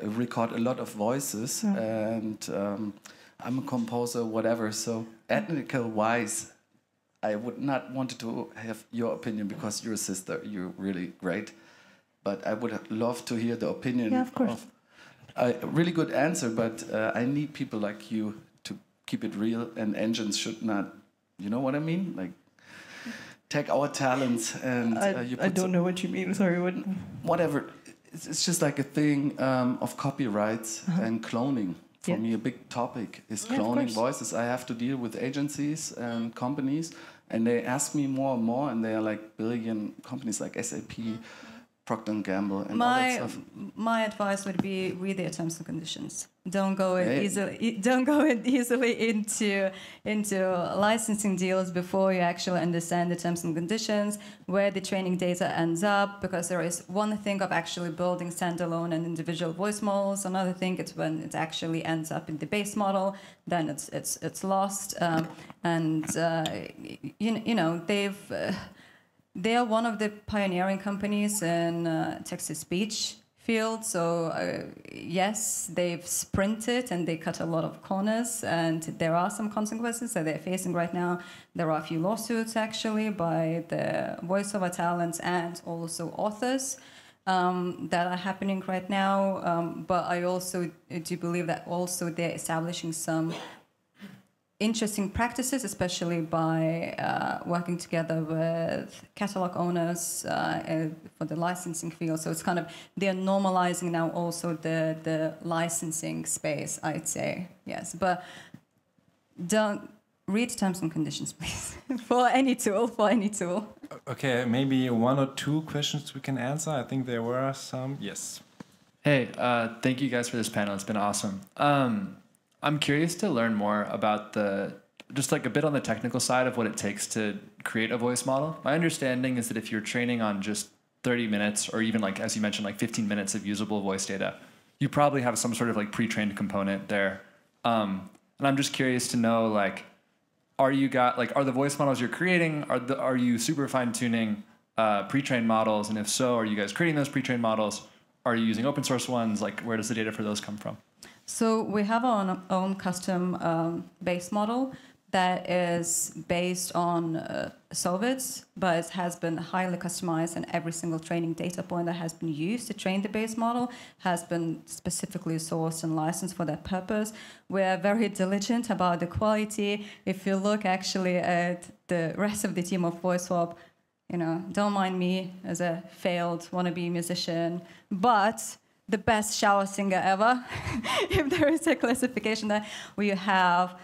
record a lot of voices, and I'm a composer, whatever. So ethical-wise, I would not want to have your opinion, because you're a sister, you're really great. But I would love to hear the opinion of course. A really good answer, but I need people like you to keep it real, and engines should not, you know what I mean? Take our talents and you put I don't know what you mean, sorry. Whatever. It's just like a thing of copyrights and cloning. for me, a big topic is cloning voices. I have to deal with agencies and companies, and they ask me more and more, and they are like billion companies like SAP, Procter & Gamble, and all that stuff. My advice would be read their terms and conditions. Don't go easily into licensing deals before you actually understand the terms and conditions, where the training data ends up, because there is one thing of actually building standalone and individual voice models. Another thing is when it actually ends up in the base model, then it's lost. They are one of the pioneering companies in text-to-speech field. So yes, they've sprinted and they cut a lot of corners, and there are some consequences that they're facing right now. There are a few lawsuits actually by the voiceover talents and also authors that are happening right now. But I also do believe that also they're establishing some interesting practices, especially by working together with catalog owners for the licensing field. So it's kind of, they're normalizing now also the licensing space, I'd say. Yes, but don't read terms and conditions, please, for any tool. Okay, maybe one or two questions we can answer. I think there were some. Yes. Hey, thank you guys for this panel. It's been awesome. I'm curious to learn more about just like a bit on the technical side of what it takes to create a voice model. My understanding is that if you're training on just 30 minutes, or even like, as you mentioned, like 15 minutes of usable voice data, you probably have some sort of like pre-trained component there. And I'm just curious to know, like, are the voice models you're creating, are you super fine-tuning pre-trained models? And if so, are you guys creating those pre-trained models? Are you using open source ones? Like, where does the data for those come from? So we have our own custom base model that is based on Solvits, but it has been highly customized, and every single training data point that has been used to train the base model has been specifically sourced and licensed for that purpose. We're very diligent about the quality. If you look actually at the rest of the team of VoiceSwap, don't mind me as a failed wannabe musician, but the best shower singer ever, if there is a classification that we have.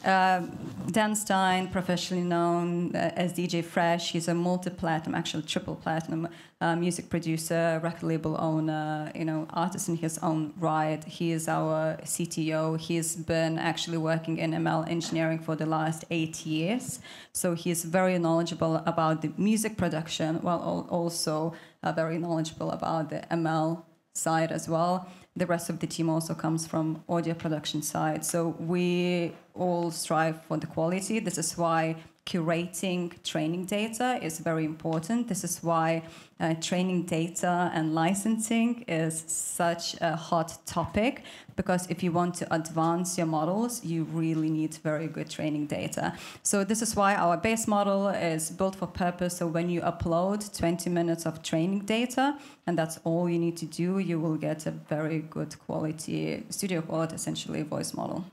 Dan Stein, professionally known as DJ Fresh, he's a multi-platinum, actually triple platinum music producer, record label owner, artist in his own right. He is our CTO. He's been actually working in ML engineering for the last 8 years. So he's very knowledgeable about the music production, while also very knowledgeable about the ML side as well. The rest of the team also comes from audio production side. So we all strive for the quality. This is why curating training data is very important. This is why training data and licensing is such a hot topic, because if you want to advance your models, you really need very good training data. So this is why our base model is built for purpose. So when you upload 20 minutes of training data, and that's all you need to do, you will get a very good quality, studio quality, essentially, voice model.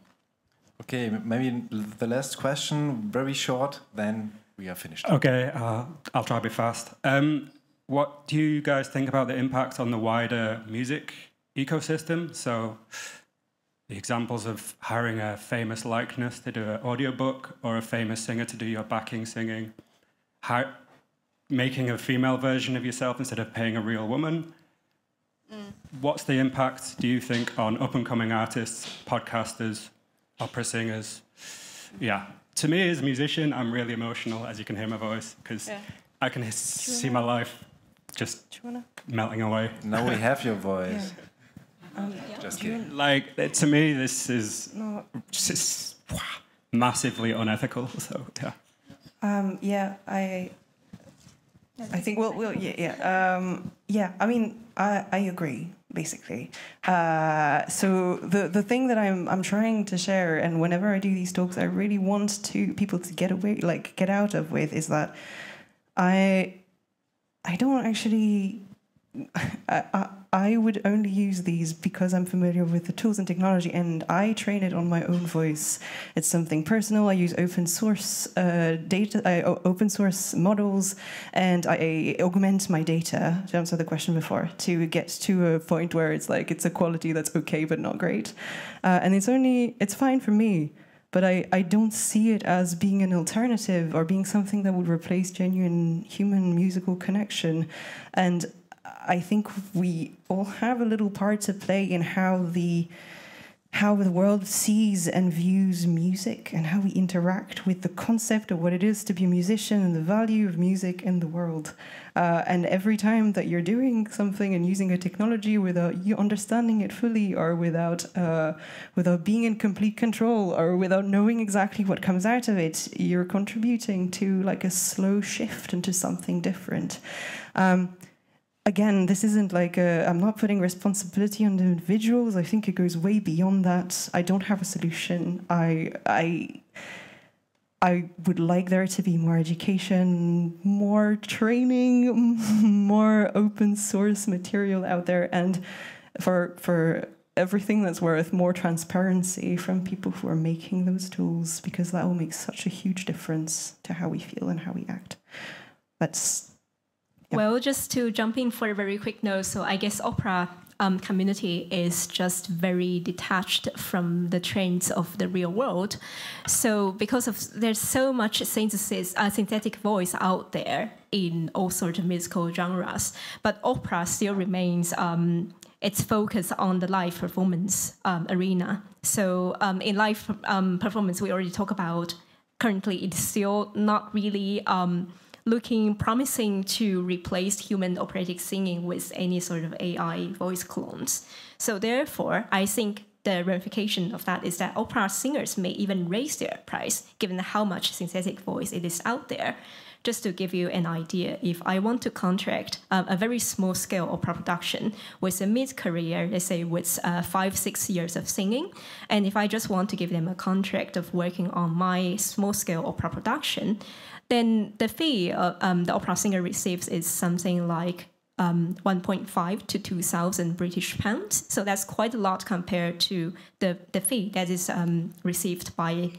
Okay, maybe the last question, very short, then we are finished. Okay, I'll try to be fast. What do you guys think about the impact on the wider music ecosystem? So the examples of hiring a famous likeness to do an audiobook, or a famous singer to do your backing singing, making a female version of yourself instead of paying a real woman. What's the impact, do you think, on up-and-coming artists, podcasters, opera singers? Yeah, to me as a musician, I'm really emotional, as you can hear my voice, because I can see my life just melting away. Now we have your voice. Just kidding. Like, to me, this is just massively unethical. So I think I mean, I agree, basically. So the thing that I'm trying to share, and whenever I do these talks, I really want people to get out of with, is that I don't actually I would only use these because I'm familiar with the tools and technology, and I train it on my own voice. It's something personal. I use open source open source models, and I augment my data, to answer the question before, to get to a point where it's like it's a quality that's okay but not great. And it's fine for me. But I don't see it as being an alternative or being something that would replace genuine human musical connection. And I think we all have a little part to play in how the world sees and views music, and how we interact with the concept of what it is to be a musician and the value of music in the world. And every time that you're doing something and using a technology without you understanding it fully, or without being in complete control, or without knowing exactly what comes out of it, you're contributing to like a slow shift into something different. Again, this isn't like I'm not putting responsibility on the individuals. I think it goes way beyond that. I don't have a solution. I would like there to be more education, more training, more open source material out there, and for everything that's worth, more transparency from people who are making those tools, because that will make such a huge difference to how we feel and how we act. Yeah. Well, just to jump in for a very quick note, so I guess opera community is just very detached from the trends of the real world. So because of there's so much synthetic voice out there in all sorts of musical genres, but opera still remains its focus on the live performance arena. So in live performance, we already talked about, currently it's still not really looking promising to replace human operatic singing with any sort of AI voice clones. So therefore, I think the ramification of that is that opera singers may even raise their price, given how much synthetic voice it is out there. Just to give you an idea, if I want to contract a very small scale opera production with a mid-career, let's say with 5-6 years of singing, and if I just want to give them a contract of working on my small scale opera production, then the fee the opera singer receives is something like 1.5 to 2,000 British pounds. So that's quite a lot compared to the fee that is received by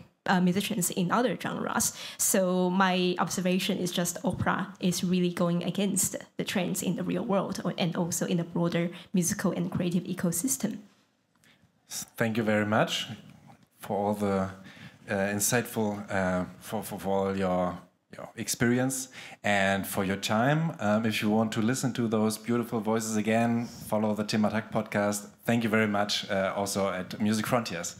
musicians in other genres. So my observation is just opera is really going against the trends in the real world and also in the broader musical and creative ecosystem. Thank you very much for all the insightful, for all your experience and for your time. If you want to listen to those beautiful voices again, follow the ThemaTakt podcast. Thank you very much also at Music Frontiers.